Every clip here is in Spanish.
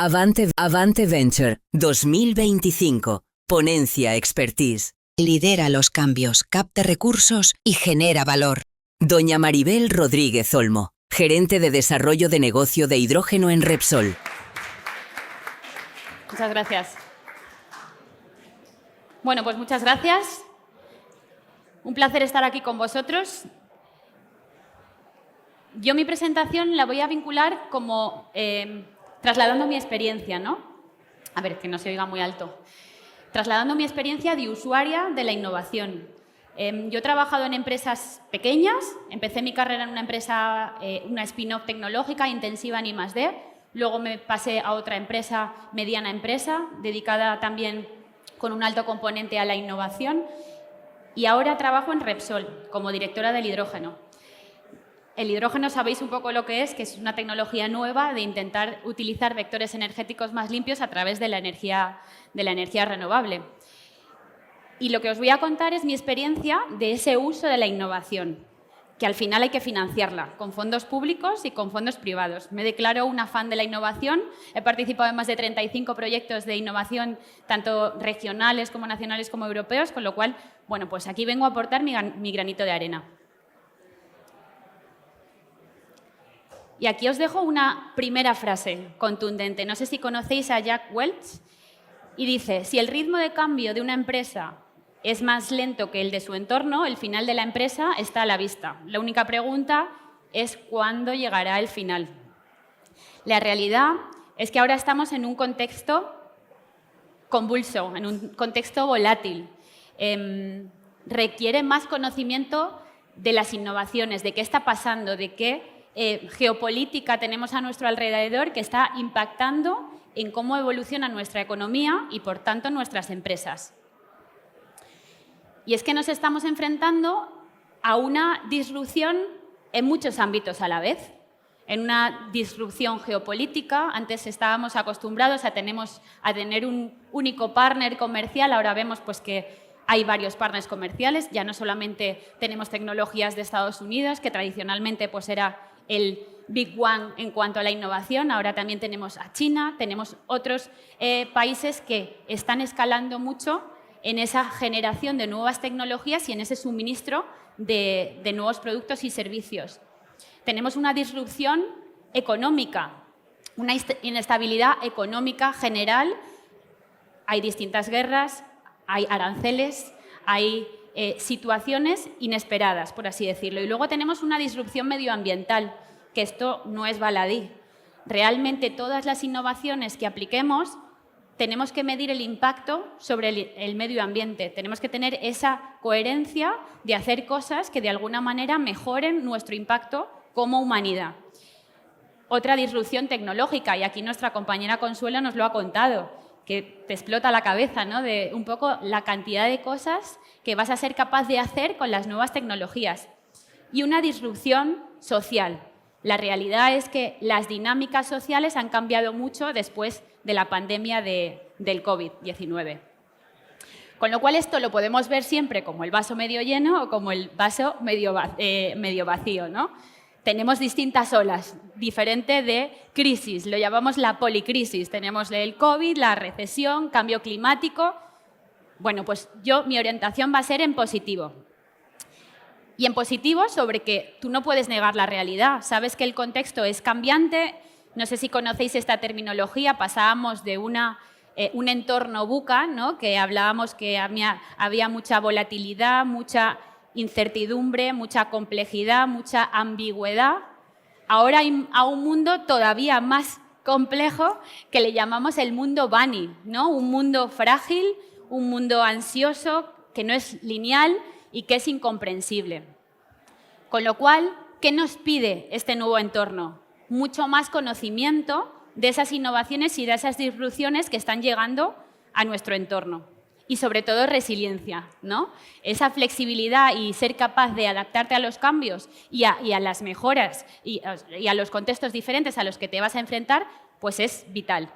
Avante Venture 2025. Ponencia Expertise. Lidera los cambios, capta recursos y genera valor. Doña Maribel Rodríguez Olmo, gerente de desarrollo de negocio de hidrógeno en Repsol. Muchas gracias. Bueno, pues muchas gracias. Un placer estar aquí con vosotros. Yo mi presentación la voy a vincular como trasladando mi experiencia, ¿no? A ver, que no se oiga muy alto. Trasladando mi experiencia de usuaria de la innovación. Yo he trabajado en empresas pequeñas, empecé mi carrera en una empresa, una spin-off tecnológica intensiva en I+D, luego me pasé a otra empresa, mediana empresa, dedicada también con un alto componente a la innovación, y ahora trabajo en Repsol como directora del hidrógeno. El hidrógeno sabéis un poco lo que es una tecnología nueva de intentar utilizar vectores energéticos más limpios a través de la energía renovable. Y lo que os voy a contar es mi experiencia de ese uso de la innovación, que al final hay que financiarla con fondos públicos y con fondos privados. Me declaro una fan de la innovación, he participado en más de 35 proyectos de innovación, tanto regionales como nacionales como europeos, con lo cual, bueno, pues aquí vengo a aportar mi granito de arena. Y aquí os dejo una primera frase contundente. No sé si conocéis a Jack Welch. Y dice, si el ritmo de cambio de una empresa es más lento que el de su entorno, el final de la empresa está a la vista. La única pregunta es cuándo llegará el final. La realidad es que ahora estamos en un contexto convulso, en un contexto volátil. Requiere más conocimiento de las innovaciones, de qué está pasando, de qué geopolítica tenemos a nuestro alrededor que está impactando en cómo evoluciona nuestra economía y, por tanto, nuestras empresas. Y es que nos estamos enfrentando a una disrupción en muchos ámbitos a la vez. En una disrupción geopolítica, antes estábamos acostumbrados a tener un único partner comercial, ahora vemos pues, que hay varios partners comerciales, ya no solamente tenemos tecnologías de Estados Unidos, que tradicionalmente pues, era el Big One en cuanto a la innovación, ahora también tenemos a China, tenemos otros países que están escalando mucho en esa generación de nuevas tecnologías y en ese suministro de nuevos productos y servicios. Tenemos una disrupción económica, una inestabilidad económica general, hay distintas guerras, hay aranceles, hay situaciones inesperadas, por así decirlo. Y luego tenemos una disrupción medioambiental, que esto no es baladí. Realmente todas las innovaciones que apliquemos tenemos que medir el impacto sobre el medio ambiente. Tenemos que tener esa coherencia de hacer cosas que de alguna manera mejoren nuestro impacto como humanidad. Otra disrupción tecnológica, y aquí nuestra compañera Consuelo nos lo ha contado, que te explota la cabeza, ¿no? De un poco la cantidad de cosas que vas a ser capaz de hacer con las nuevas tecnologías. Y una disrupción social. La realidad es que las dinámicas sociales han cambiado mucho después de la pandemia del COVID-19. Con lo cual esto lo podemos ver siempre como el vaso medio lleno o como el vaso medio vacío, ¿no? Tenemos distintas olas, diferente de crisis, lo llamamos la policrisis. Tenemos el COVID, la recesión, cambio climático. Bueno, pues mi orientación va a ser en positivo. Y en positivo sobre que tú no puedes negar la realidad. Sabes que el contexto es cambiante. No sé si conocéis esta terminología. Pasábamos de un entorno VUCA, ¿no? Que hablábamos que había mucha volatilidad, mucha incertidumbre, mucha complejidad, mucha ambigüedad. Ahora hay a un mundo todavía más complejo que le llamamos el mundo bunny, ¿no? Un mundo frágil, un mundo ansioso, que no es lineal y que es incomprensible. Con lo cual, ¿qué nos pide este nuevo entorno? Mucho más conocimiento de esas innovaciones y de esas disrupciones que están llegando a nuestro entorno. Y sobre todo resiliencia, ¿no? Esa flexibilidad y ser capaz de adaptarte a los cambios y a las mejoras y a los contextos diferentes a los que te vas a enfrentar, pues es vital.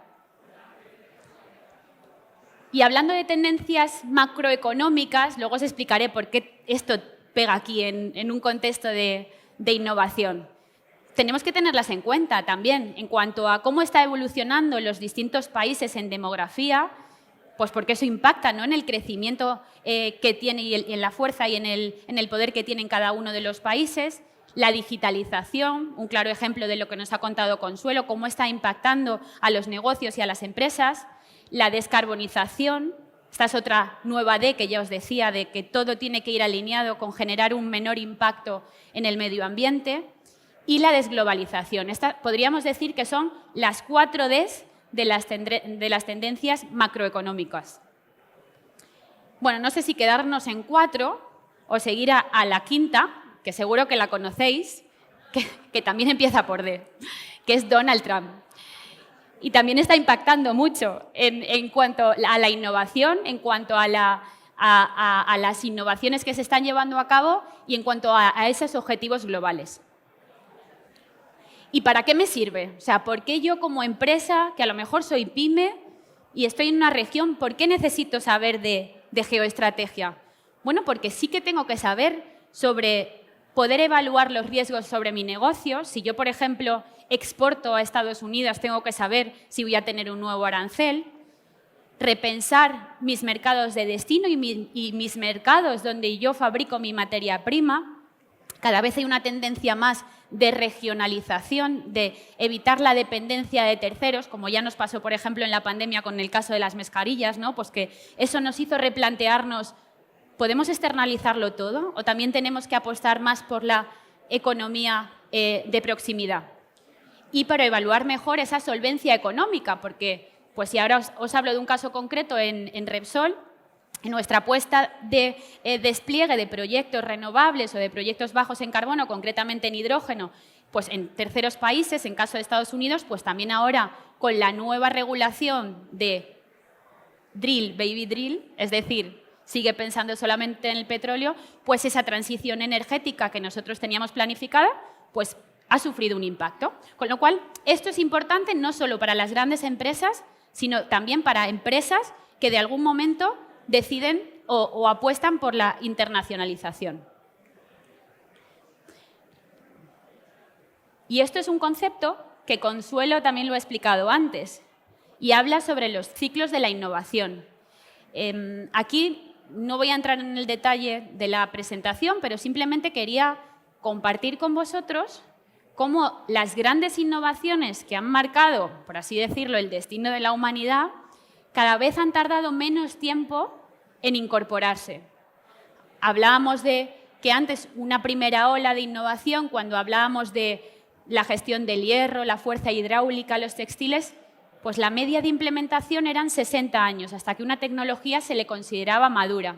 Y hablando de tendencias macroeconómicas, luego os explicaré por qué esto pega aquí en un contexto de innovación. tenemos que tenerlas en cuenta también en cuanto a cómo está evolucionando los distintos países en demografía, pues porque eso impacta, ¿no?, en el crecimiento que tiene y en la fuerza y en el poder que tienen cada uno de los países. La digitalización, un claro ejemplo de lo que nos ha contado Consuelo, cómo está impactando a los negocios y a las empresas. La descarbonización, esta es otra nueva D que ya os decía, de que todo tiene que ir alineado con generar un menor impacto en el medio ambiente. Y la desglobalización. Podríamos decir que son las 4 Ds de las tendencias macroeconómicas. Bueno, no sé si quedarnos en 4 o seguir a la quinta, que seguro que la conocéis, que también empieza por D, que es Donald Trump. Y también está impactando mucho en cuanto a la innovación, en cuanto a las innovaciones que se están llevando a cabo y en cuanto a esos objetivos globales. ¿Y para qué me sirve? O sea, ¿por qué yo como empresa, que a lo mejor soy pyme y estoy en una región, por qué necesito saber de geoestrategia? Bueno, porque sí que tengo que saber sobre poder evaluar los riesgos sobre mi negocio. Si yo, por ejemplo, exporto a Estados Unidos, tengo que saber si voy a tener un nuevo arancel. Repensar mis mercados de destino y mis mercados donde yo fabrico mi materia prima. Cada vez hay una tendencia más de regionalización, de evitar la dependencia de terceros, como ya nos pasó, por ejemplo, en la pandemia con el caso de las mascarillas, ¿no? Pues que eso nos hizo replantearnos, ¿podemos externalizarlo todo o también tenemos que apostar más por la economía de proximidad? Y para evaluar mejor esa solvencia económica, porque pues si ahora os hablo de un caso concreto en Repsol, en nuestra apuesta de despliegue de proyectos renovables o de proyectos bajos en carbono, concretamente en hidrógeno, pues en terceros países, en caso de Estados Unidos, pues también ahora con la nueva regulación de drill, baby drill, es decir, sigue pensando solamente en el petróleo, pues esa transición energética que nosotros teníamos planificada, pues ha sufrido un impacto. Con lo cual, esto es importante no solo para las grandes empresas, sino también para empresas que de algún momento deciden o apuestan por la internacionalización. Y esto es un concepto que Consuelo también lo ha explicado antes y habla sobre los ciclos de la innovación. Aquí no voy a entrar en el detalle de la presentación, pero simplemente quería compartir con vosotros cómo las grandes innovaciones que han marcado, por así decirlo, el destino de la humanidad, cada vez han tardado menos tiempo en incorporarse. Hablábamos de que antes una primera ola de innovación, cuando hablábamos de la gestión del hierro, la fuerza hidráulica, los textiles, pues la media de implementación eran 60 años, hasta que una tecnología se le consideraba madura.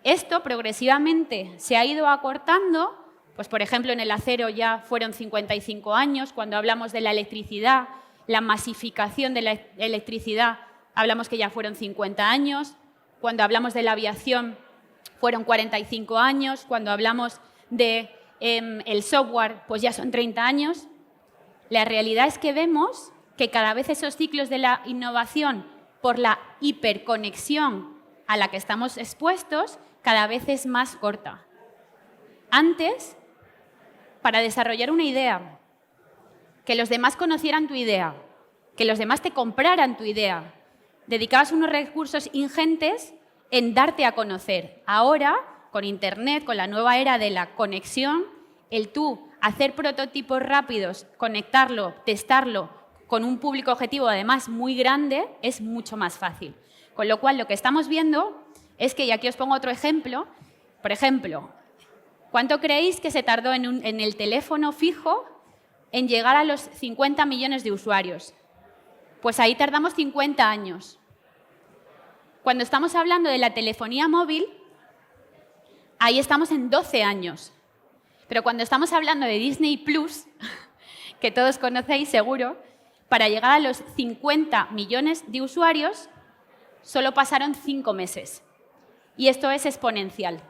Esto progresivamente se ha ido acortando, pues por ejemplo en el acero ya fueron 55 años, cuando hablamos de la electricidad, la masificación de la electricidad, hablamos que ya fueron 50 años, cuando hablamos de la aviación fueron 45 años, cuando hablamos de el software pues ya son 30 años. La realidad es que vemos que cada vez esos ciclos de la innovación, por la hiperconexión a la que estamos expuestos, cada vez es más corta. Antes, para desarrollar una idea, que los demás conocieran tu idea, que los demás te compraran tu idea, dedicabas unos recursos ingentes en darte a conocer. Ahora, con Internet, con la nueva era de la conexión, el tú hacer prototipos rápidos, conectarlo, testarlo con un público objetivo además muy grande, es mucho más fácil. Con lo cual, lo que estamos viendo es que, y aquí os pongo otro ejemplo, por ejemplo, ¿cuánto creéis que se tardó en el teléfono fijo en llegar a los 50 millones de usuarios? Pues ahí tardamos 50 años. Cuando estamos hablando de la telefonía móvil, ahí estamos en 12 años. Pero cuando estamos hablando de Disney Plus, que todos conocéis seguro, para llegar a los 50 millones de usuarios solo pasaron 5 meses. Y esto es exponencial.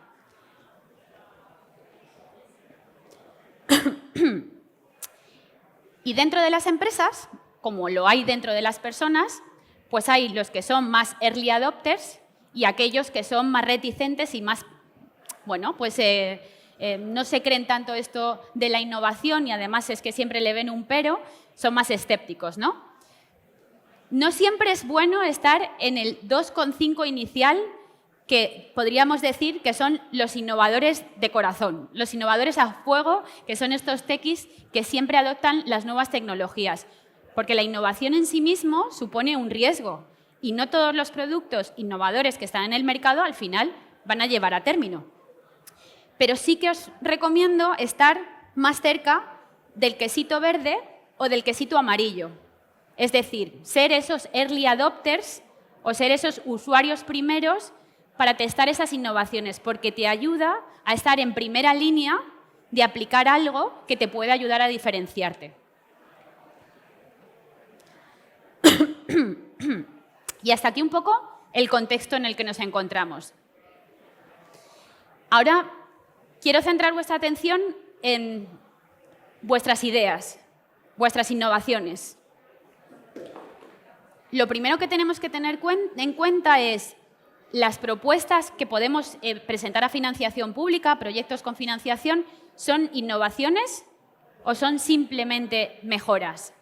Y dentro de las empresas, como lo hay dentro de las personas, pues hay los que son más early adopters y aquellos que son más reticentes y más, bueno, pues no se creen tanto esto de la innovación y además es que siempre le ven un pero, son más escépticos, ¿no? No siempre es bueno estar en el 2,5 inicial, que podríamos decir que son los innovadores de corazón, los innovadores a fuego, que son estos tequis que siempre adoptan las nuevas tecnologías. Porque la innovación en sí mismo supone un riesgo y no todos los productos innovadores que están en el mercado al final van a llevar a término. Pero sí que os recomiendo estar más cerca del quesito verde o del quesito amarillo. Es decir, ser esos early adopters o ser esos usuarios primeros para testar esas innovaciones, porque te ayuda a estar en primera línea de aplicar algo que te puede ayudar a diferenciarte. Y hasta aquí un poco el contexto en el que nos encontramos. Ahora quiero centrar vuestra atención en vuestras ideas, vuestras innovaciones. Lo primero que tenemos que tener en cuenta es las propuestas que podemos presentar a financiación pública, proyectos con financiación, ¿son innovaciones o son simplemente mejoras?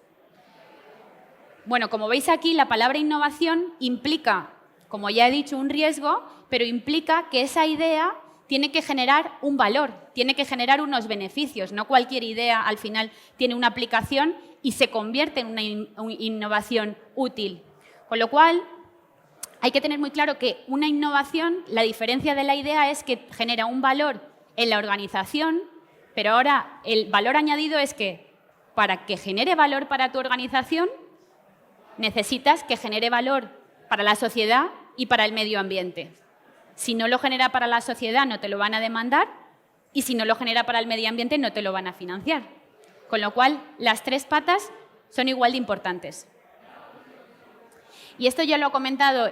Bueno, como veis aquí, la palabra innovación implica, como ya he dicho, un riesgo, pero implica que esa idea tiene que generar un valor, tiene que generar unos beneficios. No cualquier idea al final tiene una aplicación y se convierte en una innovación útil. Con lo cual, hay que tener muy claro que una innovación, la diferencia de la idea es que genera un valor en la organización, pero ahora el valor añadido es que para que genere valor para tu organización, necesitas que genere valor para la sociedad y para el medio ambiente. Si no lo genera para la sociedad, no te lo van a demandar, y si no lo genera para el medio ambiente, no te lo van a financiar. Con lo cual, las tres patas son igual de importantes. Y esto ya lo han comentado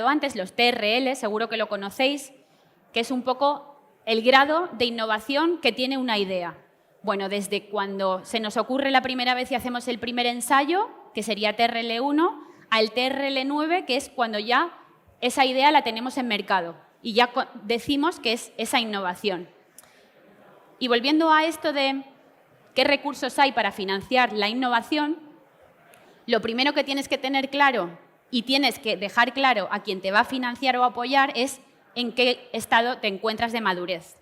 antes, los TRL, seguro que lo conocéis, que es un poco el grado de innovación que tiene una idea. Bueno, desde cuando se nos ocurre la primera vez y hacemos el primer ensayo, que sería TRL1, al TRL9, que es cuando ya esa idea la tenemos en mercado y ya decimos que es esa innovación. Y volviendo a esto de qué recursos hay para financiar la innovación, lo primero que tienes que tener claro y tienes que dejar claro a quien te va a financiar o apoyar es en qué estado te encuentras de madurez.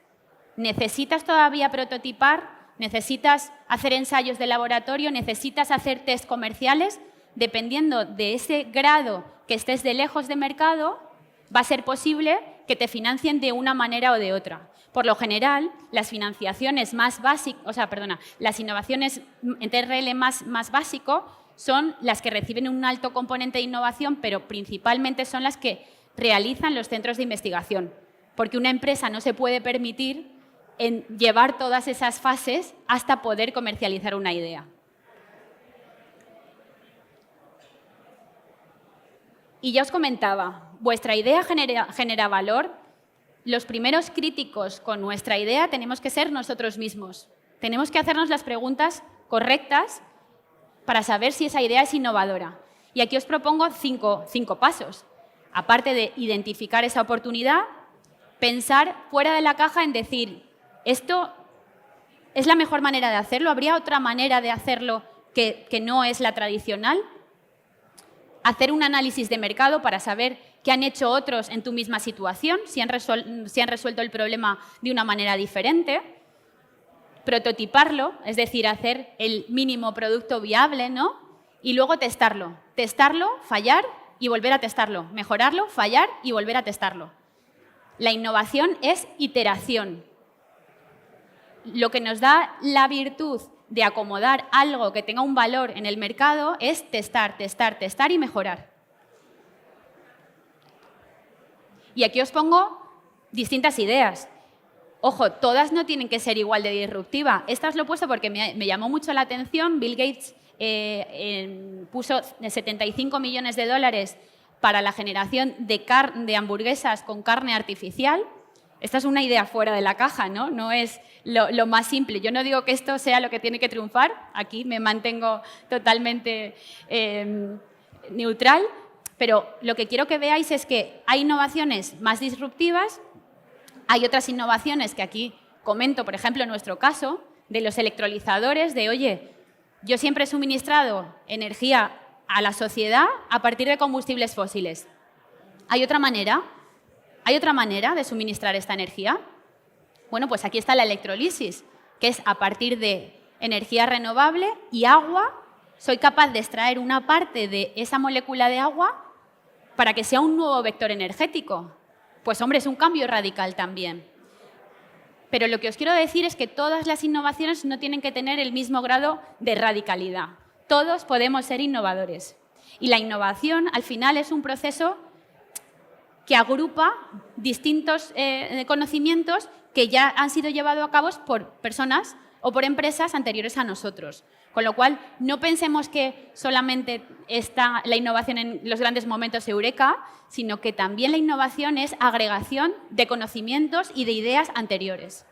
¿Necesitas todavía prototipar? ¿Necesitas hacer ensayos de laboratorio? ¿Necesitas hacer test comerciales? Dependiendo de ese grado que estés de lejos de mercado, va a ser posible que te financien de una manera o de otra. Por lo general, las financiaciones más básicas, las innovaciones en TRL más básico son las que reciben un alto componente de innovación, pero principalmente son las que realizan los centros de investigación, porque una empresa no se puede permitir llevar todas esas fases hasta poder comercializar una idea. Y ya os comentaba, vuestra idea genera valor. Los primeros críticos con nuestra idea tenemos que ser nosotros mismos. Tenemos que hacernos las preguntas correctas para saber si esa idea es innovadora. Y aquí os propongo cinco pasos. Aparte de identificar esa oportunidad, pensar fuera de la caja en decir, ¿esto es la mejor manera de hacerlo? ¿Habría otra manera de hacerlo que no es la tradicional? Hacer un análisis de mercado para saber qué han hecho otros en tu misma situación, si han resuelto el problema de una manera diferente. Prototiparlo, es decir, hacer el mínimo producto viable, ¿no? Y luego testarlo. Testarlo, fallar y volver a testarlo. Mejorarlo, fallar y volver a testarlo. La innovación es iteración. Lo que nos da la virtud de acomodar algo que tenga un valor en el mercado es testar, testar, testar y mejorar. Y aquí os pongo distintas ideas. Ojo, todas no tienen que ser igual de disruptiva. Esta os lo he puesto porque me llamó mucho la atención. Bill Gates puso 75 millones de dólares para la generación de hamburguesas con carne artificial. Esta es una idea fuera de la caja, ¿no? No es lo más simple. Yo no digo que esto sea lo que tiene que triunfar. Aquí me mantengo totalmente neutral. Pero lo que quiero que veáis es que hay innovaciones más disruptivas, Hay otras innovaciones que aquí comento, por ejemplo, en nuestro caso, de los electrolizadores, de, oye, yo siempre he suministrado energía a la sociedad a partir de combustibles fósiles. ¿Hay otra manera? ¿Hay otra manera de suministrar esta energía? Bueno, pues aquí está la electrolisis, que es a partir de energía renovable y agua, soy capaz de extraer una parte de esa molécula de agua para que sea un nuevo vector energético. Pues hombre, es un cambio radical también. Pero lo que os quiero decir es que todas las innovaciones no tienen que tener el mismo grado de radicalidad. Todos podemos ser innovadores. Y la innovación, al final, es un proceso que agrupa distintos conocimientos que ya han sido llevados a cabo por personas o por empresas anteriores a nosotros. Con lo cual, no pensemos que solamente está la innovación en los grandes momentos eureka, sino que también la innovación es agregación de conocimientos y de ideas anteriores.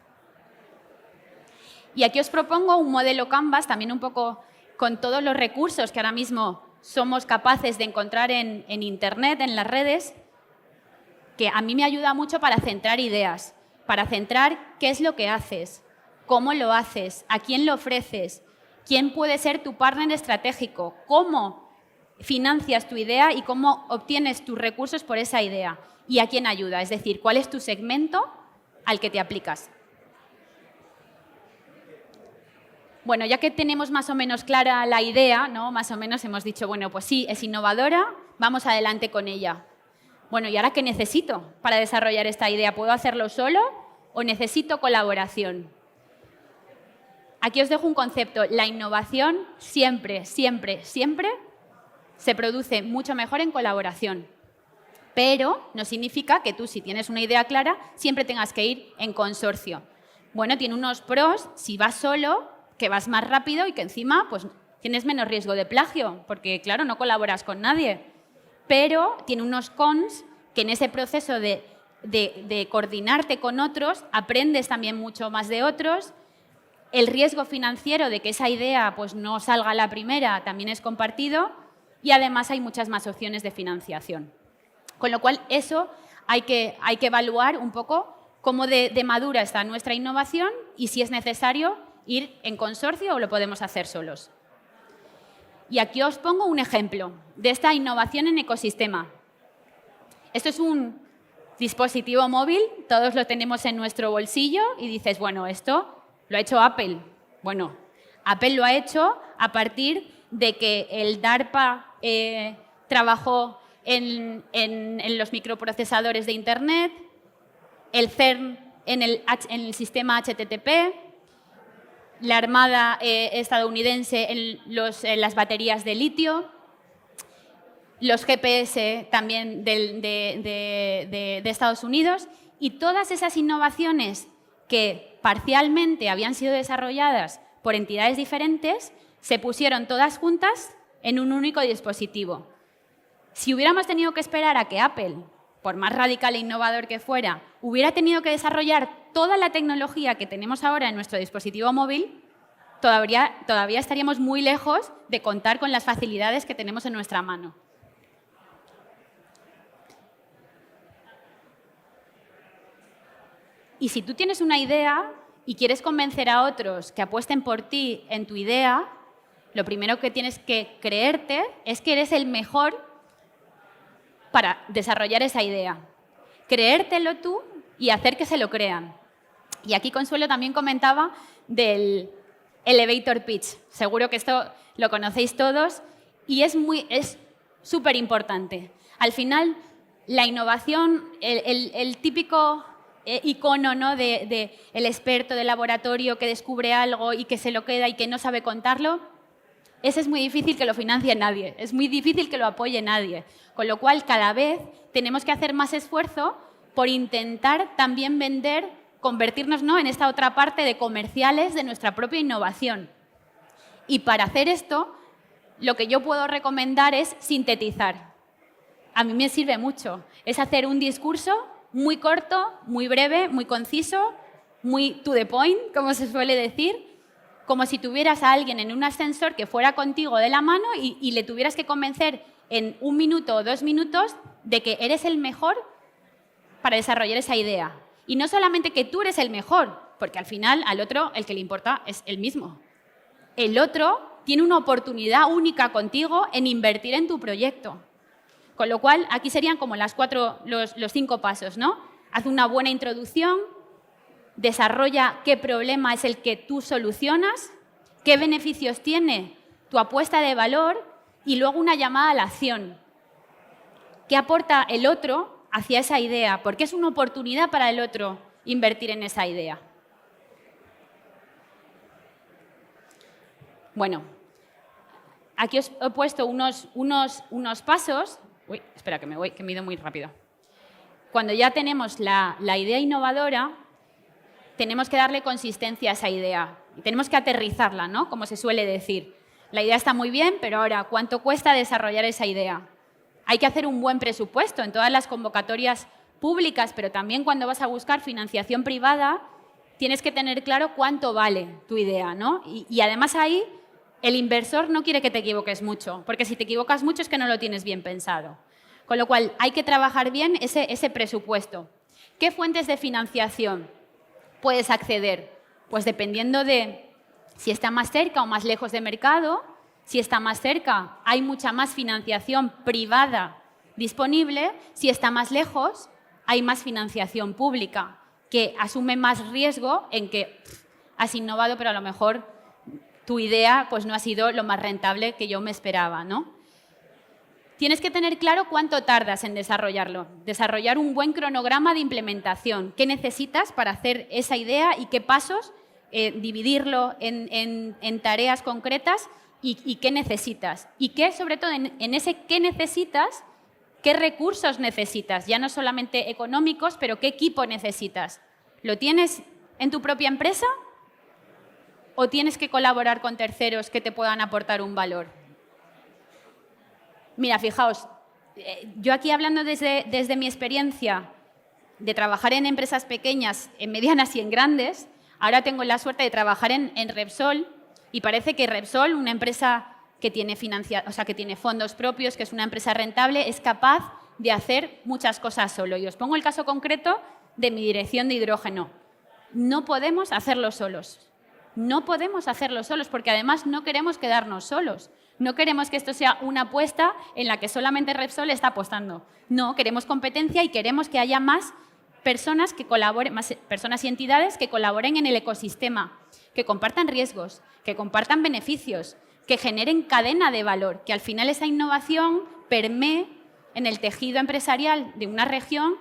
Y aquí os propongo un modelo Canvas, también un poco con todos los recursos que ahora mismo somos capaces de encontrar en Internet, en las redes, que a mí me ayuda mucho para centrar ideas, para centrar qué es lo que haces, cómo lo haces, a quién lo ofreces, quién puede ser tu partner estratégico, cómo financias tu idea y cómo obtienes tus recursos por esa idea y a quién ayuda, es decir, cuál es tu segmento al que te aplicas. Bueno, ya que tenemos más o menos clara la idea, ¿no? Más o menos hemos dicho, bueno, pues sí, es innovadora, vamos adelante con ella. Bueno, ¿y ahora qué necesito para desarrollar esta idea? ¿Puedo hacerlo solo o necesito colaboración? Aquí os dejo un concepto. La innovación siempre, siempre, siempre se produce mucho mejor en colaboración. Pero no significa que tú, si tienes una idea clara, siempre tengas que ir en consorcio. Bueno, tiene unos pros si vas solo, que vas más rápido y que encima pues, tienes menos riesgo de plagio, porque claro, no colaboras con nadie. Pero tiene unos cons que en ese proceso de coordinarte con otros aprendes también mucho más de otros. El riesgo financiero de que esa idea pues, no salga a la primera también es compartido y además hay muchas más opciones de financiación. Con lo cual, eso hay que evaluar un poco cómo de madura está nuestra innovación y si es necesario ir en consorcio o lo podemos hacer solos. Y aquí os pongo un ejemplo de esta innovación en ecosistema. Esto es un dispositivo móvil, todos lo tenemos en nuestro bolsillo y dices, bueno, esto lo ha hecho Apple. Bueno, Apple lo ha hecho a partir de que el DARPA trabajó en los microprocesadores de Internet, el CERN en el sistema HTTP, la Armada estadounidense en las baterías de litio, los GPS también de Estados Unidos y todas esas innovaciones que parcialmente habían sido desarrolladas por entidades diferentes, se pusieron todas juntas en un único dispositivo. Si hubiéramos tenido que esperar a que Apple, por más radical e innovador que fuera, hubiera tenido que desarrollar toda la tecnología que tenemos ahora en nuestro dispositivo móvil, todavía estaríamos muy lejos de contar con las facilidades que tenemos en nuestra mano. Y si tú tienes una idea y quieres convencer a otros que apuesten por ti en tu idea, lo primero que tienes que creerte es que eres el mejor para desarrollar esa idea. Creértelo tú y hacer que se lo crean. Y aquí Consuelo también comentaba del elevator pitch. Seguro que esto lo conocéis todos y es súper importante. Al final, la innovación, el típico icono, ¿no? de el experto de laboratorio que descubre algo y que se lo queda y que no sabe contarlo, ese es muy difícil que lo financie nadie, es muy difícil que lo apoye nadie. Con lo cual, cada vez tenemos que hacer más esfuerzo por intentar también vender, convertirnos, ¿no? en esta otra parte de comerciales de nuestra propia innovación. Y para hacer esto, lo que yo puedo recomendar es sintetizar. A mí me sirve mucho. Es hacer un discurso muy corto, muy breve, muy conciso, muy to the point, como se suele decir, como si tuvieras a alguien en un ascensor que fuera contigo de la mano y le tuvieras que convencer en 1 minuto o 2 minutos de que eres el mejor para desarrollar esa idea. Y no solamente que tú eres el mejor, porque al final al otro el que le importa es el mismo. El otro tiene una oportunidad única contigo en invertir en tu proyecto. Con lo cual, aquí serían como los 5 pasos, ¿no? Haz una buena introducción, desarrolla qué problema es el que tú solucionas, qué beneficios tiene tu apuesta de valor y luego una llamada a la acción. ¿Qué aporta el otro hacia esa idea? Porque es una oportunidad para el otro invertir en esa idea. Bueno, aquí os he puesto unos pasos. Uy, espera, que me he ido muy rápido. Cuando ya tenemos la idea innovadora, tenemos que darle consistencia a esa idea y tenemos que aterrizarla, ¿no? Como se suele decir. La idea está muy bien, pero ahora, ¿cuánto cuesta desarrollar esa idea? Hay que hacer un buen presupuesto en todas las convocatorias públicas, pero también cuando vas a buscar financiación privada, tienes que tener claro cuánto vale tu idea, ¿no? Y además ahí el inversor no quiere que te equivoques mucho, porque si te equivocas mucho es que no lo tienes bien pensado. Con lo cual, hay que trabajar bien ese presupuesto. ¿Qué fuentes de financiación puedes acceder? Pues dependiendo de si está más cerca o más lejos de mercado. Si está más cerca, hay mucha más financiación privada disponible. Si está más lejos, hay más financiación pública, que asume más riesgo en que has innovado, pero a lo mejor tu idea pues, no ha sido lo más rentable que yo me esperaba, ¿no? Tienes que tener claro cuánto tardas en desarrollarlo. Desarrollar un buen cronograma de implementación. ¿Qué necesitas para hacer esa idea y qué pasos? Dividirlo en tareas concretas y qué necesitas. Y qué, sobre todo, en ese qué necesitas, qué recursos necesitas. Ya no solamente económicos, pero qué equipo necesitas. ¿Lo tienes en tu propia empresa o tienes que colaborar con terceros que te puedan aportar un valor? Mira, fijaos, yo aquí hablando desde mi experiencia de trabajar en empresas pequeñas, en medianas y en grandes, ahora tengo la suerte de trabajar en Repsol y parece que Repsol, una empresa que tiene fondos propios, que es una empresa rentable, es capaz de hacer muchas cosas solo. Y os pongo el caso concreto de mi dirección de hidrógeno. No podemos hacerlo solos. No podemos hacerlo solos porque además no queremos quedarnos solos. No queremos que esto sea una apuesta en la que solamente Repsol está apostando. No, queremos competencia y queremos que haya más personas que colaboren, más personas y entidades que colaboren en el ecosistema, que compartan riesgos, que compartan beneficios, que generen cadena de valor, que al final esa innovación permee en el tejido empresarial de una región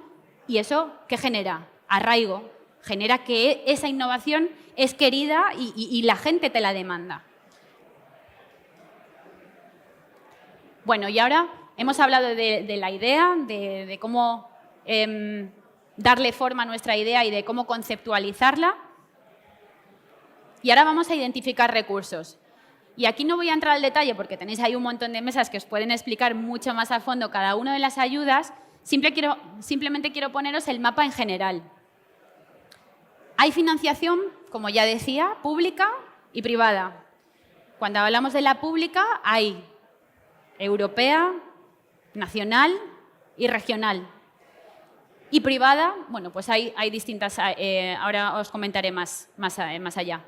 y eso, ¿qué genera? Arraigo. Genera que esa innovación es querida y la gente te la demanda. Bueno, y ahora hemos hablado de la idea, de cómo darle forma a nuestra idea y de cómo conceptualizarla. Y ahora vamos a identificar recursos. Y aquí no voy a entrar al detalle porque tenéis ahí un montón de mesas que os pueden explicar mucho más a fondo cada una de las ayudas. Simplemente quiero poneros el mapa en general. Hay financiación, como ya decía, pública y privada. Cuando hablamos de la pública, hay europea, nacional y regional. Y privada, bueno, pues hay distintas, ahora os comentaré más allá.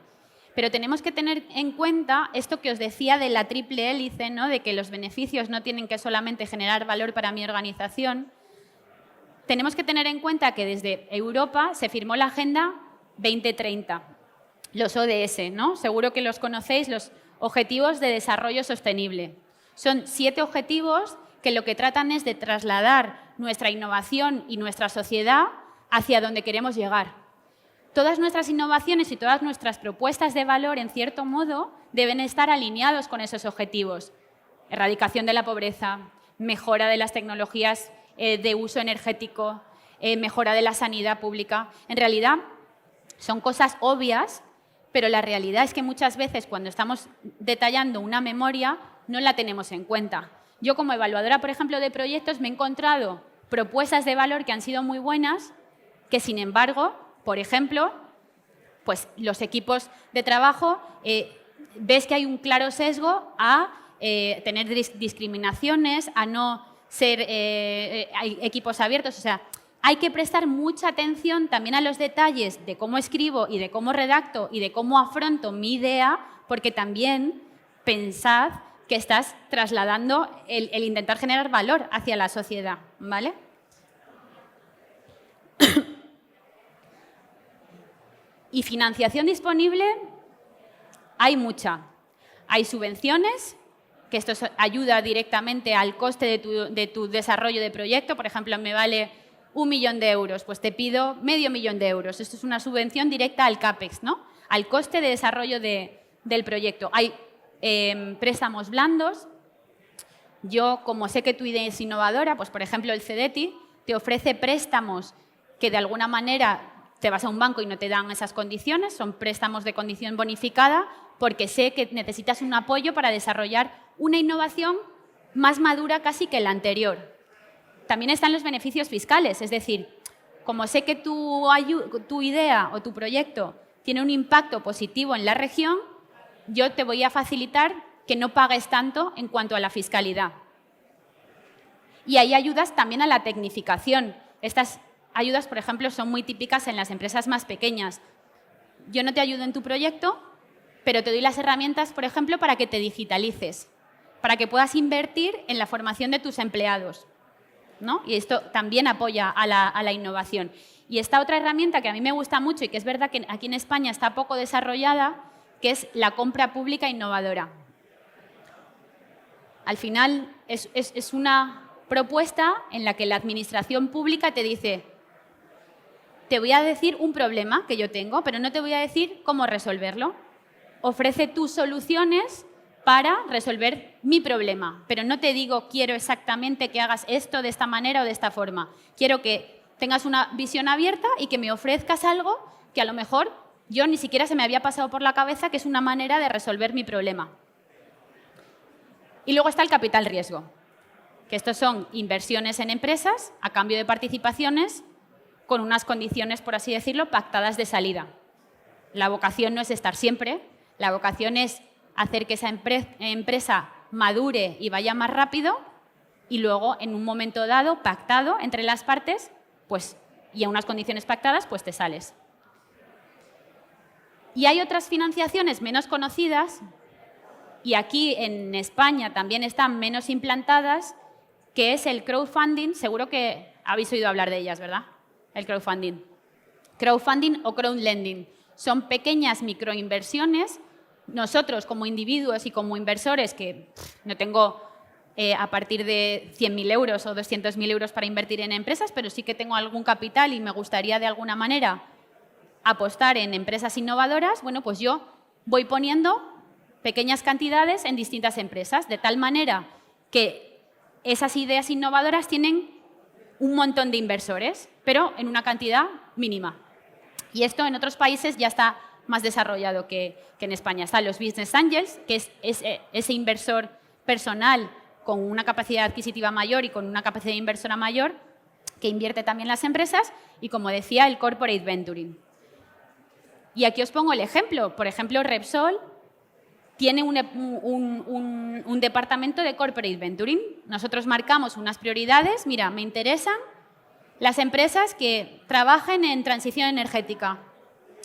Pero tenemos que tener en cuenta esto que os decía de la triple hélice, ¿no? De que los beneficios no tienen que solamente generar valor para mi organización. Tenemos que tener en cuenta que desde Europa se firmó la Agenda 2030, los ODS, ¿no? Seguro que los conocéis, los Objetivos de Desarrollo Sostenible. Son 7 objetivos que lo que tratan es de trasladar nuestra innovación y nuestra sociedad hacia donde queremos llegar. Todas nuestras innovaciones y todas nuestras propuestas de valor, en cierto modo, deben estar alineados con esos objetivos. Erradicación de la pobreza, mejora de las tecnologías de uso energético, mejora de la sanidad pública. En realidad, son cosas obvias, pero la realidad es que muchas veces cuando estamos detallando una memoria no la tenemos en cuenta. Yo como evaluadora, por ejemplo, de proyectos me he encontrado propuestas de valor que han sido muy buenas, que sin embargo, por ejemplo, pues los equipos de trabajo ves que hay un claro sesgo a tener discriminaciones, a no ser hay equipos abiertos, o sea, hay que prestar mucha atención también a los detalles de cómo escribo y de cómo redacto y de cómo afronto mi idea, porque también pensad que estás trasladando el intentar generar valor hacia la sociedad, ¿vale? Y financiación disponible hay mucha. Hay subvenciones, que esto ayuda directamente al coste de tu desarrollo de proyecto. Por ejemplo, me vale 1 millón de euros, pues te pido medio millón de euros. Esto es una subvención directa al CAPEX, ¿no? Al coste de desarrollo del proyecto. Hay préstamos blandos. Yo, como sé que tu idea es innovadora, pues por ejemplo el CEDETI te ofrece préstamos que de alguna manera te vas a un banco y no te dan esas condiciones, son préstamos de condición bonificada, porque sé que necesitas un apoyo para desarrollar una innovación más madura casi que la anterior. También están los beneficios fiscales, es decir, como sé que tu idea o tu proyecto tiene un impacto positivo en la región, yo te voy a facilitar que no pagues tanto en cuanto a la fiscalidad. Y hay ayudas también a la tecnificación. Estas ayudas, por ejemplo, son muy típicas en las empresas más pequeñas. Yo no te ayudo en tu proyecto, pero te doy las herramientas, por ejemplo, para que te digitalices, para que puedas invertir en la formación de tus empleados, ¿no? Y esto también apoya a la innovación. Y esta otra herramienta que a mí me gusta mucho y que es verdad que aquí en España está poco desarrollada, que es la compra pública innovadora. Al final es una propuesta en la que la administración pública te dice: te voy a decir un problema que yo tengo, pero no te voy a decir cómo resolverlo. Ofrece tus soluciones para resolver mi problema, pero no te digo quiero exactamente que hagas esto de esta manera o de esta forma. Quiero que tengas una visión abierta y que me ofrezcas algo que a lo mejor yo ni siquiera se me había pasado por la cabeza que es una manera de resolver mi problema. Y luego está el capital riesgo, que estos son inversiones en empresas a cambio de participaciones con unas condiciones, por así decirlo, pactadas de salida. La vocación no es estar siempre, la vocación es hacer que esa empresa madure y vaya más rápido y luego, en un momento dado, pactado entre las partes, pues, y a unas condiciones pactadas, pues te sales. Y hay otras financiaciones menos conocidas, y aquí en España también están menos implantadas, que es el crowdfunding. Seguro que habéis oído hablar de ellas, ¿verdad? El crowdfunding. Crowdfunding o crowdlending. Son pequeñas microinversiones. Nosotros, como individuos y como inversores, que no tengo a partir de 100.000 euros o 200.000 euros para invertir en empresas, pero sí que tengo algún capital y me gustaría de alguna manera apostar en empresas innovadoras, bueno, pues yo voy poniendo pequeñas cantidades en distintas empresas, de tal manera que esas ideas innovadoras tienen un montón de inversores, pero en una cantidad mínima. Y esto en otros países ya está más desarrollado que en España. Están los business angels, que es ese inversor personal con una capacidad adquisitiva mayor y con una capacidad inversora mayor, que invierte también en las empresas, y como decía, el corporate venturing. Y aquí os pongo el ejemplo. Por ejemplo, Repsol tiene un departamento de corporate venturing. Nosotros marcamos unas prioridades. Mira, me interesan las empresas que trabajen en transición energética.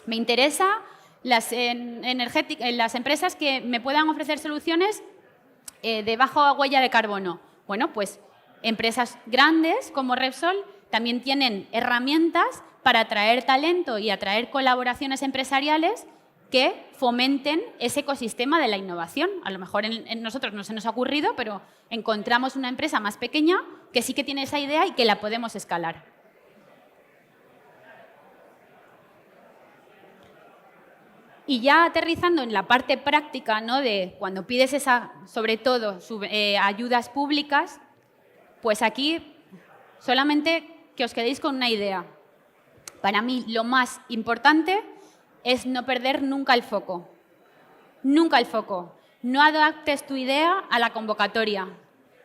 Me interesa las empresas que me puedan ofrecer soluciones de baja huella de carbono. Bueno, pues empresas grandes como Repsol también tienen herramientas para atraer talento y atraer colaboraciones empresariales que fomenten ese ecosistema de la innovación. A lo mejor en nosotros no se nos ha ocurrido, pero encontramos una empresa más pequeña que sí que tiene esa idea y que la podemos escalar. Y ya aterrizando en la parte práctica, ¿no?, de cuando pides sobre todo ayudas públicas, pues aquí solamente que os quedéis con una idea. Para mí lo más importante es no perder nunca el foco. Nunca el foco. No adaptes tu idea a la convocatoria,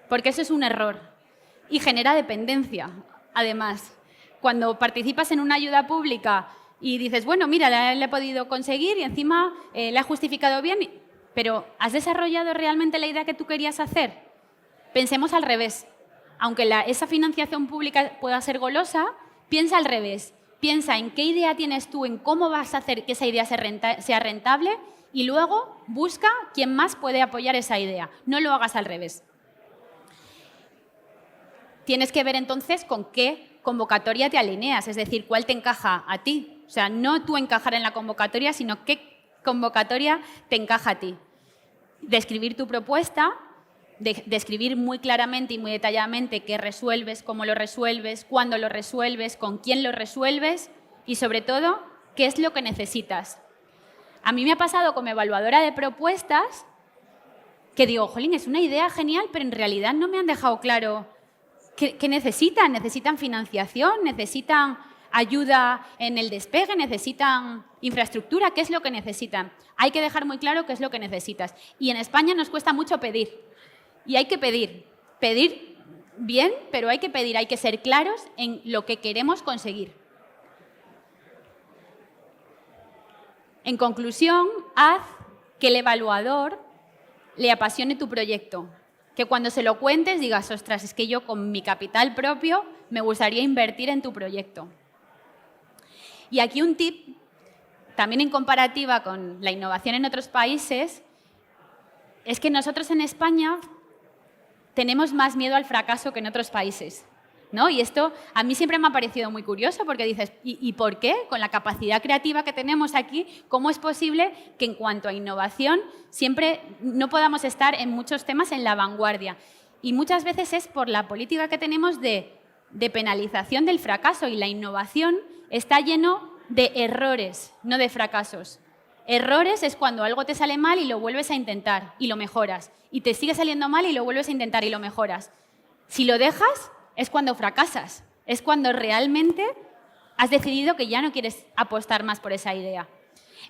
porque eso es un error y genera dependencia. Además, cuando participas en una ayuda pública y dices, bueno, mira, la he podido conseguir y encima la he justificado bien, pero ¿has desarrollado realmente la idea que tú querías hacer? Pensemos al revés. Aunque esa financiación pública pueda ser golosa, Piensa al revés. Piensa en qué idea tienes tú, en cómo vas a hacer que esa idea sea rentable y luego busca quién más puede apoyar esa idea. No lo hagas al revés. Tienes que ver entonces con qué convocatoria te alineas, es decir, cuál te encaja a ti. O sea, no tú encajar en la convocatoria, sino qué convocatoria te encaja a ti. Describir tu propuesta, describir muy claramente y muy detalladamente qué resuelves, cómo lo resuelves, cuándo lo resuelves, con quién lo resuelves y, sobre todo, qué es lo que necesitas. A mí me ha pasado como evaluadora de propuestas que digo, jolín, es una idea genial, pero en realidad no me han dejado claro qué necesitan. ¿Necesitan financiación? ¿Necesitan ayuda en el despegue? ¿Necesitan infraestructura? ¿Qué es lo que necesitan? Hay que dejar muy claro qué es lo que necesitas. Y en España nos cuesta mucho pedir. Y hay que pedir. Pedir bien, pero hay que pedir, hay que ser claros en lo que queremos conseguir. En conclusión, haz que el evaluador le apasione tu proyecto. Que cuando se lo cuentes digas, ostras, es que yo con mi capital propio me gustaría invertir en tu proyecto. Y aquí un tip, también en comparativa con la innovación en otros países, es que nosotros en España tenemos más miedo al fracaso que en otros países, ¿no? Y esto a mí siempre me ha parecido muy curioso porque dices, ¿y por qué? Con la capacidad creativa que tenemos aquí, ¿cómo es posible que en cuanto a innovación siempre no podamos estar en muchos temas en la vanguardia? Y muchas veces es por la política que tenemos de penalización del fracaso, y la innovación está lleno de errores, no de fracasos. Errores es cuando algo te sale mal y lo vuelves a intentar y lo mejoras. Y te sigue saliendo mal y lo vuelves a intentar y lo mejoras. Si lo dejas, es cuando fracasas. Es cuando realmente has decidido que ya no quieres apostar más por esa idea.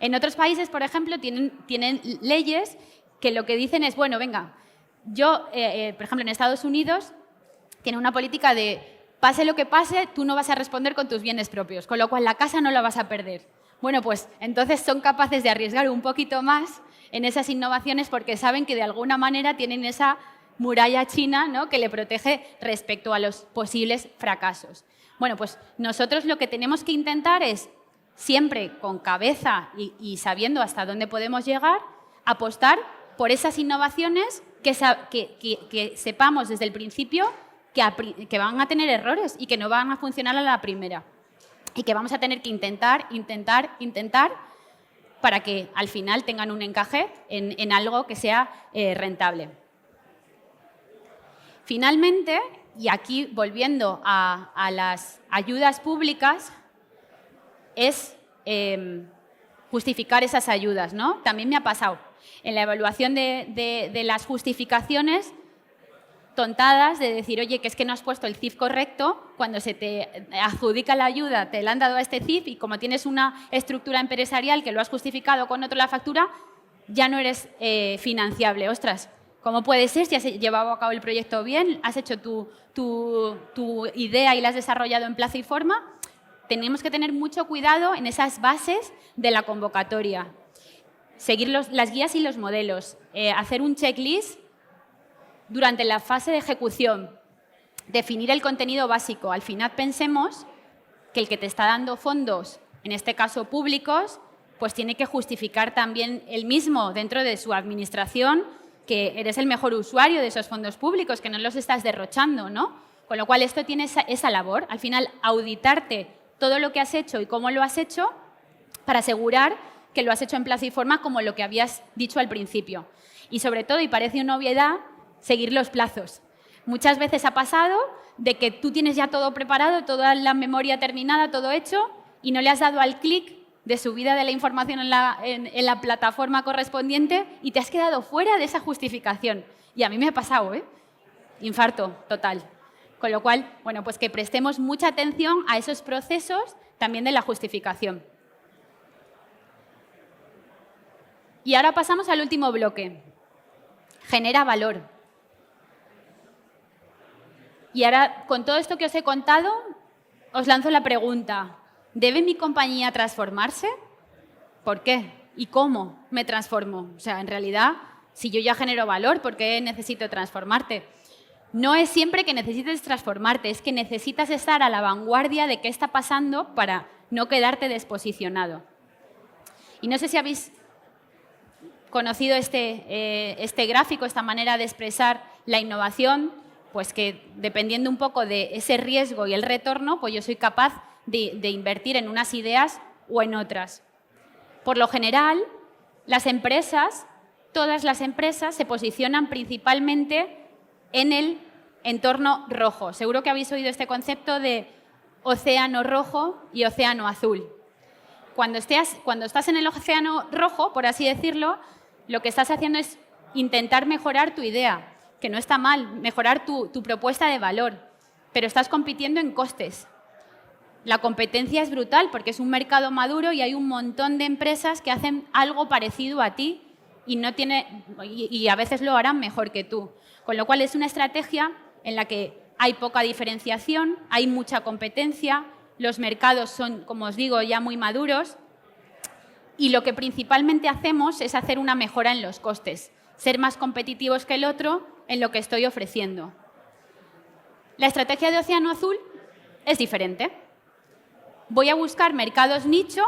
En otros países, por ejemplo, tienen leyes que lo que dicen es, bueno, venga, yo, por ejemplo, en Estados Unidos, tiene una política de pase lo que pase, tú no vas a responder con tus bienes propios, con lo cual la casa no la vas a perder. Bueno, pues entonces son capaces de arriesgar un poquito más en esas innovaciones porque saben que de alguna manera tienen esa muralla china, ¿no?, que le protege respecto a los posibles fracasos. Bueno, pues nosotros lo que tenemos que intentar es, siempre con cabeza y sabiendo hasta dónde podemos llegar, apostar por esas innovaciones que sepamos desde el principio que van a tener errores y que no van a funcionar a la primera. Y que vamos a tener que intentar para que al final tengan un encaje en algo que sea rentable. Finalmente, y aquí volviendo a las ayudas públicas, es justificar esas ayudas, ¿no? También me ha pasado. En la evaluación de las justificaciones, tontadas de decir, oye, que es que no has puesto el CIF correcto, cuando se te adjudica la ayuda, te la han dado a este CIF y como tienes una estructura empresarial que lo has justificado con otro la factura, ya no eres financiable. Ostras, ¿cómo puede ser si has llevado a cabo el proyecto bien, has hecho tu idea y la has desarrollado en plazo y forma? Tenemos que tener mucho cuidado en esas bases de la convocatoria. Seguir las guías y los modelos, hacer un checklist durante la fase de ejecución, definir el contenido básico. Al final pensemos que el que te está dando fondos, en este caso públicos, pues tiene que justificar también él mismo dentro de su administración que eres el mejor usuario de esos fondos públicos, que no los estás derrochando, ¿no? Con lo cual esto tiene esa labor. Al final, auditarte todo lo que has hecho y cómo lo has hecho para asegurar que lo has hecho en plazo y forma como lo que habías dicho al principio. Y sobre todo, y parece una obviedad, seguir los plazos. Muchas veces ha pasado de que tú tienes ya todo preparado, toda la memoria terminada, todo hecho, y no le has dado al clic de subida de la información en la plataforma correspondiente y te has quedado fuera de esa justificación. Y a mí me ha pasado, infarto total. Con lo cual, bueno, pues que prestemos mucha atención a esos procesos también de la justificación. Y ahora pasamos al último bloque. Genera valor. Y ahora, con todo esto que os he contado, os lanzo la pregunta. ¿Debe mi compañía transformarse? ¿Por qué? ¿Y cómo me transformo? O sea, en realidad, si yo ya genero valor, ¿por qué necesito transformarte? no es siempre que necesites transformarte, es que necesitas estar a la vanguardia de qué está pasando para no quedarte desposicionado. Y no sé si habéis conocido este gráfico, esta manera de expresar la innovación, pues que dependiendo un poco de ese riesgo y el retorno, pues yo soy capaz de invertir en unas ideas o en otras. Por lo general, las empresas, todas las empresas, se posicionan principalmente en el entorno rojo. Seguro que habéis oído este concepto de océano rojo y océano azul. Cuando estás en el océano rojo, por así decirlo, lo que estás haciendo es intentar mejorar tu idea, que no está mal, mejorar tu propuesta de valor, pero estás compitiendo en costes. La competencia es brutal porque es un mercado maduro y hay un montón de empresas que hacen algo parecido a ti y a veces lo harán mejor que tú. Con lo cual es una estrategia en la que hay poca diferenciación, hay mucha competencia, los mercados son, como os digo, ya muy maduros y lo que principalmente hacemos es hacer una mejora en los costes, ser más competitivos que el otro en lo que estoy ofreciendo. La estrategia de Océano Azul es diferente. Voy a buscar mercados nicho,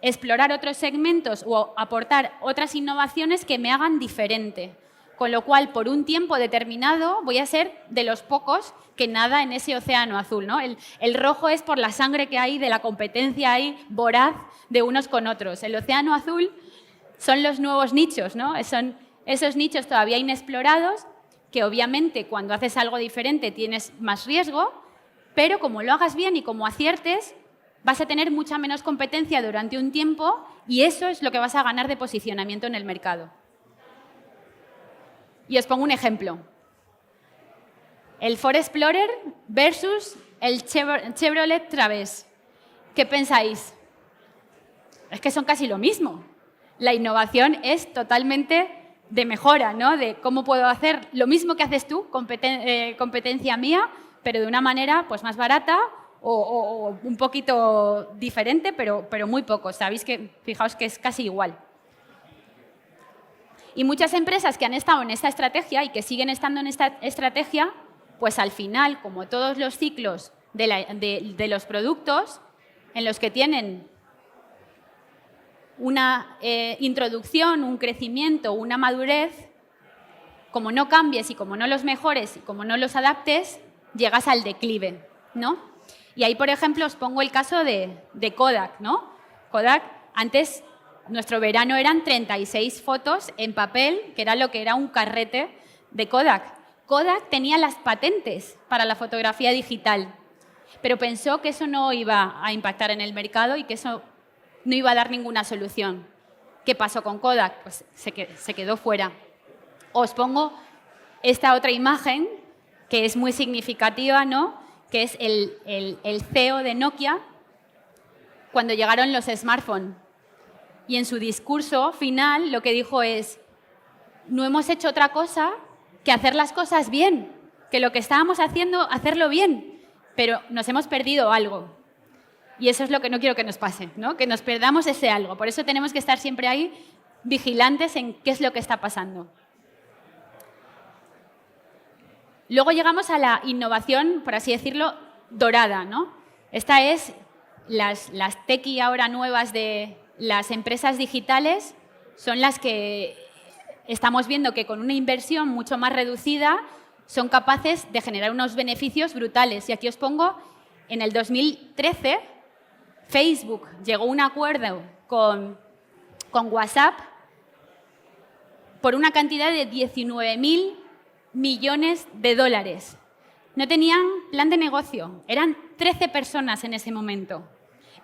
explorar otros segmentos o aportar otras innovaciones que me hagan diferente. Con lo cual, por un tiempo determinado, voy a ser de los pocos que nada en ese océano azul, ¿no? El rojo es por la sangre que hay de la competencia ahí voraz de unos con otros. El océano azul son los nuevos nichos, ¿no? Son esos nichos todavía inexplorados que obviamente cuando haces algo diferente tienes más riesgo, pero como lo hagas bien y como aciertes, vas a tener mucha menos competencia durante un tiempo y eso es lo que vas a ganar de posicionamiento en el mercado. Y os pongo un ejemplo. El Ford Explorer versus el Chevrolet Traverse. ¿Qué pensáis? Es que son casi lo mismo. La innovación es totalmente de mejora, ¿no? De cómo puedo hacer lo mismo que haces tú, competencia mía, pero de una manera pues, más barata o un poquito diferente, pero muy poco. Sabéis que, fijaos que es casi igual. Y muchas empresas que han estado en esta estrategia y que siguen estando en esta estrategia, pues al final, como todos los ciclos de los productos, en los que tienen una introducción, un crecimiento, una madurez, como no cambies y como no los mejores y como no los adaptes, llegas al declive, ¿no? Y ahí, por ejemplo, os pongo el caso de Kodak, ¿no? Kodak, antes, nuestro verano eran 36 fotos en papel, que era lo que era un carrete de Kodak. Kodak tenía las patentes para la fotografía digital, pero pensó que eso no iba a impactar en el mercado y que eso no iba a dar ninguna solución. ¿Qué pasó con Kodak? Pues se quedó fuera. Os pongo esta otra imagen que es muy significativa, ¿no? Que es el CEO de Nokia cuando llegaron los smartphones. Y en su discurso final lo que dijo es: no hemos hecho otra cosa que hacer las cosas bien, que lo que estábamos haciendo, hacerlo bien, pero nos hemos perdido algo. Y eso es lo que no quiero que nos pase, ¿no? Que nos perdamos ese algo. Por eso tenemos que estar siempre ahí vigilantes en qué es lo que está pasando. Luego llegamos a la innovación, por así decirlo, dorada, ¿no? Esta es las tequi ahora nuevas de las empresas digitales, son las que estamos viendo que con una inversión mucho más reducida son capaces de generar unos beneficios brutales. Y aquí os pongo, en el 2013, Facebook llegó a un acuerdo con WhatsApp por una cantidad de 19.000 millones de dólares. No tenían plan de negocio, eran 13 personas en ese momento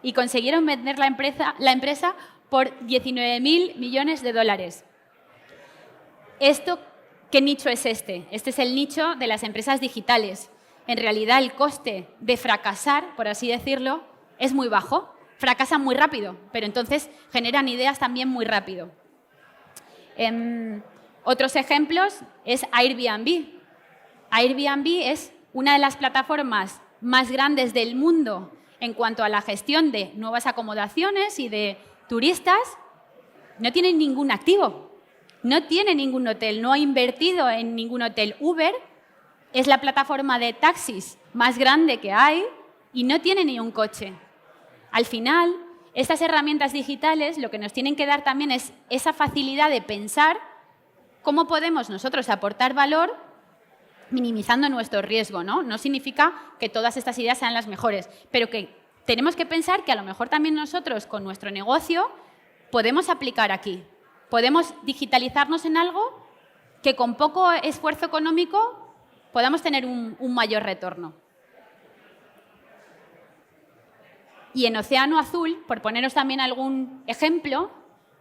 y consiguieron vender la empresa por 19.000 millones de dólares. ¿Qué nicho es este? Este es el nicho de las empresas digitales. En realidad, el coste de fracasar, por así decirlo, es muy bajo. Fracasan muy rápido, pero entonces generan ideas también muy rápido. Otros ejemplos es Airbnb. Airbnb es una de las plataformas más grandes del mundo en cuanto a la gestión de nuevas acomodaciones y de turistas. No tiene ningún activo, no tiene ningún hotel, no ha invertido en ningún hotel. Uber es la plataforma de taxis más grande que hay y no tiene ni un coche. Al final, estas herramientas digitales lo que nos tienen que dar también es esa facilidad de pensar cómo podemos nosotros aportar valor minimizando nuestro riesgo, ¿no? No significa que todas estas ideas sean las mejores, pero que tenemos que pensar que a lo mejor también nosotros con nuestro negocio podemos aplicar aquí. Podemos digitalizarnos en algo que con poco esfuerzo económico podamos tener un mayor retorno. Y en Océano Azul, por poneros también algún ejemplo,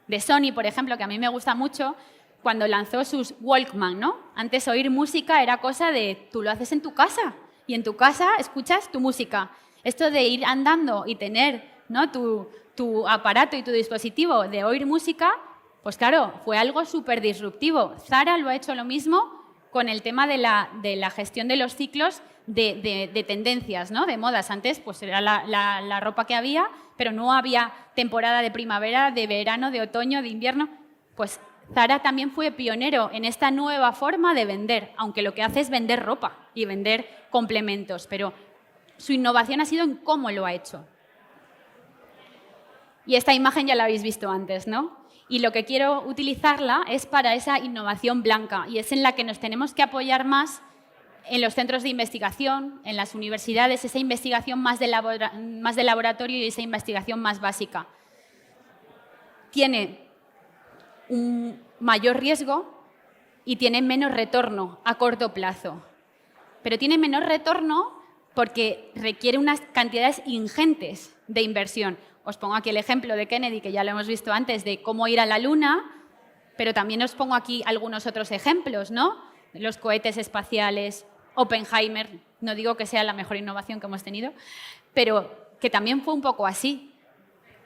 de Sony, por ejemplo, que a mí me gusta mucho, cuando lanzó sus Walkman, ¿no? Antes oír música era cosa de tú lo haces en tu casa y en tu casa escuchas tu música. Esto de ir andando y tener, ¿no?, tu aparato y tu dispositivo de oír música, pues claro, fue algo súper disruptivo. Zara lo ha hecho lo mismo con el tema de la gestión de los ciclos de tendencias, ¿no?, de modas. Antes pues era la ropa que había, pero no había temporada de primavera, de verano, de otoño, de invierno. Pues Zara también fue pionero en esta nueva forma de vender, aunque lo que hace es vender ropa y vender complementos, pero su innovación ha sido en cómo lo ha hecho. Y esta imagen ya la habéis visto antes, ¿no? Y lo que quiero utilizarla es para esa innovación blanca y es en la que nos tenemos que apoyar más en los centros de investigación, en las universidades, esa investigación más de laboratorio y esa investigación más básica. Tiene un mayor riesgo y tiene menos retorno a corto plazo. Pero tiene menor retorno porque requiere unas cantidades ingentes de inversión. Os pongo aquí el ejemplo de Kennedy, que ya lo hemos visto antes, de cómo ir a la Luna, pero también os pongo aquí algunos otros ejemplos, ¿no? Los cohetes espaciales, Oppenheimer, no digo que sea la mejor innovación que hemos tenido, pero que también fue un poco así.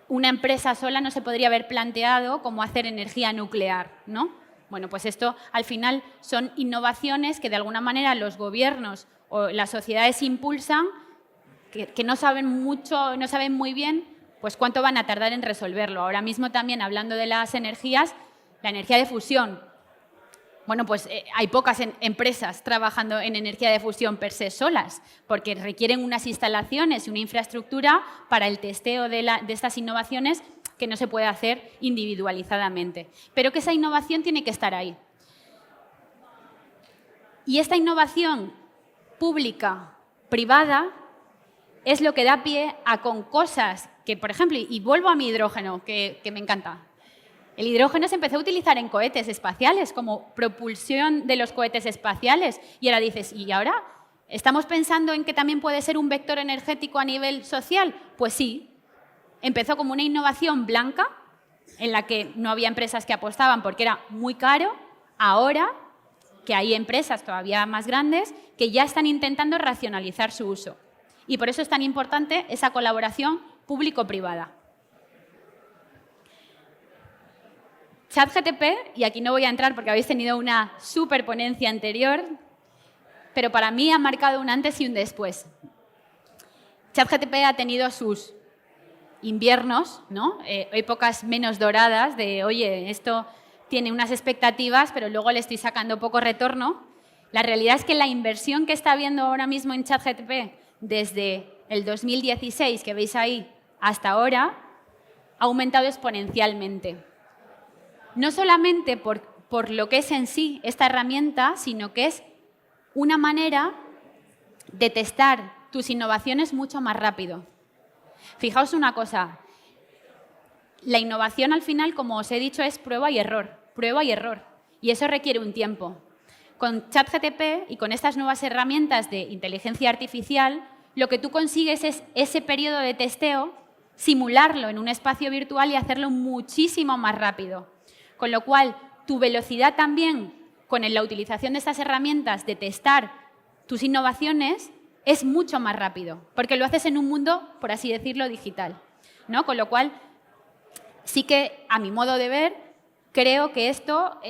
Una empresa sola no se podría haber planteado cómo hacer energía nuclear, ¿no? Bueno, pues esto al final son innovaciones que de alguna manera los gobiernos o las sociedades impulsan, que no saben mucho, no saben muy bien pues cuánto van a tardar en resolverlo. Ahora mismo también, hablando de las energías, la energía de fusión. Bueno, pues hay pocas empresas trabajando en energía de fusión per se solas, porque requieren unas instalaciones y una infraestructura para el testeo de estas innovaciones que no se puede hacer individualizadamente. Pero que esa innovación tiene que estar ahí. Y esta innovación pública, privada, es lo que da pie a con cosas que, por ejemplo, y vuelvo a mi hidrógeno, que me encanta. El hidrógeno se empezó a utilizar en cohetes espaciales como propulsión de los cohetes espaciales. Y ahora dices, ¿y ahora estamos pensando en que también puede ser un vector energético a nivel social? Pues sí. Empezó como una innovación blanca en la que no había empresas que apostaban porque era muy caro. Ahora que hay empresas todavía más grandes que ya están intentando racionalizar su uso. Y por eso es tan importante esa colaboración público-privada. ChatGPT, y aquí no voy a entrar porque habéis tenido una súper ponencia anterior, pero para mí ha marcado un antes y un después. ChatGPT ha tenido sus inviernos, ¿no? Épocas menos doradas de, oye, esto tiene unas expectativas, pero luego le estoy sacando poco retorno. La realidad es que la inversión que está habiendo ahora mismo en ChatGPT desde el 2016, que veis ahí, hasta ahora, ha aumentado exponencialmente. No solamente por lo que es en sí esta herramienta, sino que es una manera de testar tus innovaciones mucho más rápido. Fijaos una cosa, la innovación al final, como os he dicho, es prueba y error, y eso requiere un tiempo. Con ChatGPT y con estas nuevas herramientas de inteligencia artificial, lo que tú consigues es ese periodo de testeo, simularlo en un espacio virtual y hacerlo muchísimo más rápido. Con lo cual, tu velocidad también, con la utilización de estas herramientas de testar tus innovaciones, es mucho más rápido, porque lo haces en un mundo, por así decirlo, digital, ¿no? Con lo cual, sí que, a mi modo de ver, creo que esto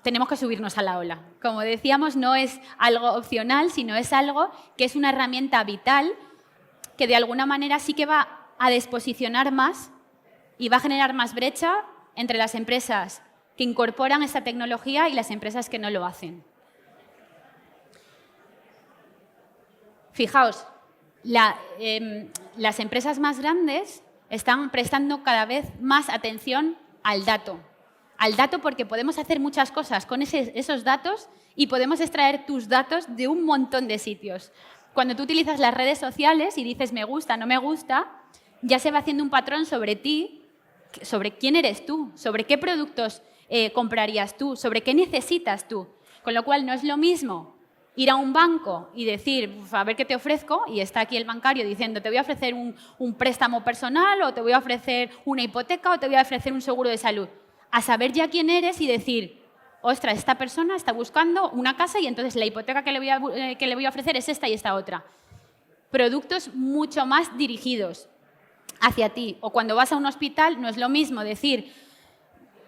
tenemos que subirnos a la ola. Como decíamos, no es algo opcional, sino es algo que es una herramienta vital que de alguna manera sí que va a desposicionar más y va a generar más brecha entre las empresas que incorporan esta tecnología y las empresas que no lo hacen. Fijaos, las empresas más grandes están prestando cada vez más atención al dato. Al dato porque podemos hacer muchas cosas con esos datos y podemos extraer tus datos de un montón de sitios. Cuando tú utilizas las redes sociales y dices me gusta, no me gusta, ya se va haciendo un patrón sobre ti, sobre quién eres tú, sobre qué productos comprarías tú, sobre qué necesitas tú. Con lo cual no es lo mismo ir a un banco y decir, a ver qué te ofrezco, y está aquí el bancario diciendo, te voy a ofrecer un préstamo personal, o te voy a ofrecer una hipoteca, o te voy a ofrecer un seguro de salud. A saber ya quién eres y decir, ostras, esta persona está buscando una casa y entonces la hipoteca que le voy a ofrecer es esta y esta otra. Productos mucho más dirigidos hacia ti. O cuando vas a un hospital no es lo mismo decir,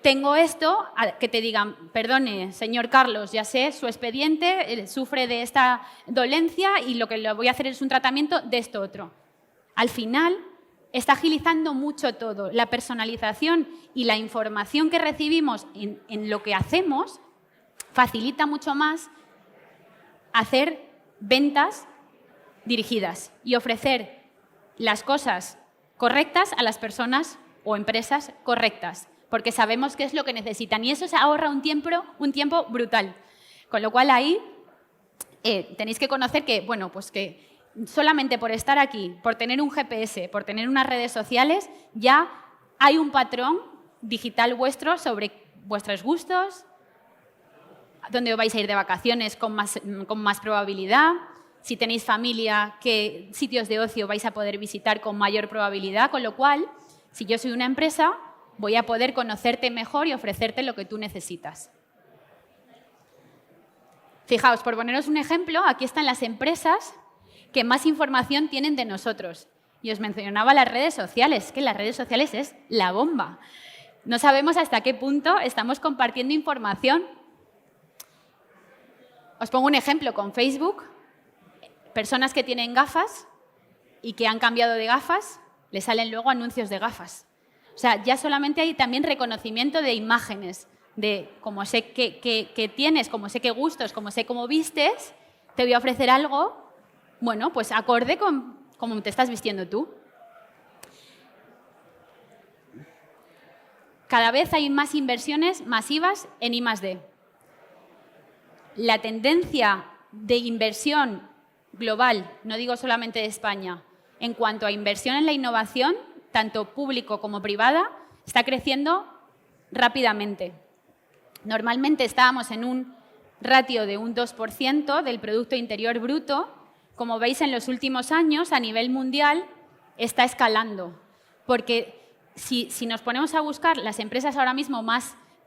tengo esto, que te digan, perdone, señor Carlos, ya sé, su expediente sufre de esta dolencia y lo que le voy a hacer es un tratamiento de esto otro. Al final, está agilizando mucho todo. La personalización y la información que recibimos en lo que hacemos facilita mucho más hacer ventas dirigidas y ofrecer las cosas correctas a las personas o empresas correctas, porque sabemos qué es lo que necesitan y eso se ahorra un tiempo brutal. Con lo cual ahí tenéis que conocer que, bueno, pues que solamente por estar aquí, por tener un GPS, por tener unas redes sociales, ya hay un patrón digital vuestro sobre vuestros gustos, dónde vais a ir de vacaciones con más probabilidad, si tenéis familia, qué sitios de ocio vais a poder visitar con mayor probabilidad, con lo cual, si yo soy una empresa, voy a poder conocerte mejor y ofrecerte lo que tú necesitas. Fijaos, por poneros un ejemplo, aquí están las empresas que más información tienen de nosotros. Y os mencionaba las redes sociales, que las redes sociales es la bomba. No sabemos hasta qué punto estamos compartiendo información. Os pongo un ejemplo con Facebook. Personas que tienen gafas y que han cambiado de gafas, les salen luego anuncios de gafas. O sea, ya solamente hay también reconocimiento de imágenes, de como sé qué tienes, como sé qué gustos, como sé cómo vistes, te voy a ofrecer algo, bueno, pues acorde con cómo te estás vistiendo tú. Cada vez hay más inversiones masivas en I+D. La tendencia de inversión global, no digo solamente de España, en cuanto a inversión en la innovación, tanto público como privada, está creciendo rápidamente. Normalmente estábamos en un ratio de un 2% del Producto Interior Bruto. Como veis, en los últimos años, a nivel mundial, está escalando. Porque si nos ponemos a buscar las empresas ahora mismo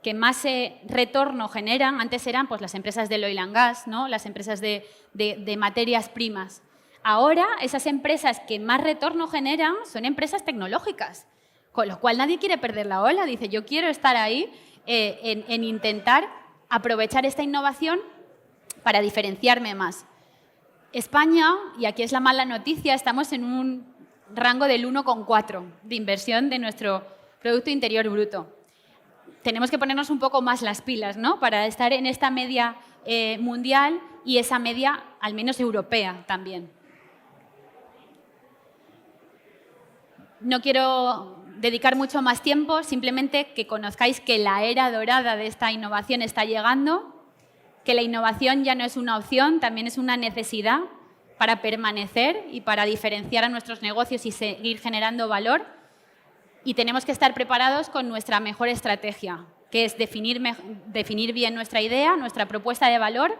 que más retorno generan, antes eran pues, las empresas del oil and gas, ¿no? Las empresas de materias primas. Ahora, esas empresas que más retorno generan son empresas tecnológicas, con lo cual nadie quiere perder la ola. Dice, yo quiero estar ahí en intentar aprovechar esta innovación para diferenciarme más. España, y aquí es la mala noticia, estamos en un rango del 1,4 de inversión de nuestro Producto Interior Bruto. Tenemos que ponernos un poco más las pilas, ¿no? Para estar en esta media mundial y esa media, al menos europea, también. No quiero dedicar mucho más tiempo, simplemente que conozcáis que la era dorada de esta innovación está llegando, que la innovación ya no es una opción, también es una necesidad para permanecer y para diferenciar a nuestros negocios y seguir generando valor. Y tenemos que estar preparados con nuestra mejor estrategia, que es definir bien nuestra idea, nuestra propuesta de valor,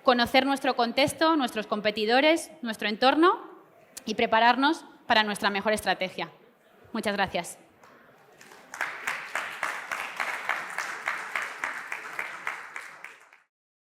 conocer nuestro contexto, nuestros competidores, nuestro entorno y prepararnos para nuestra mejor estrategia. Muchas gracias.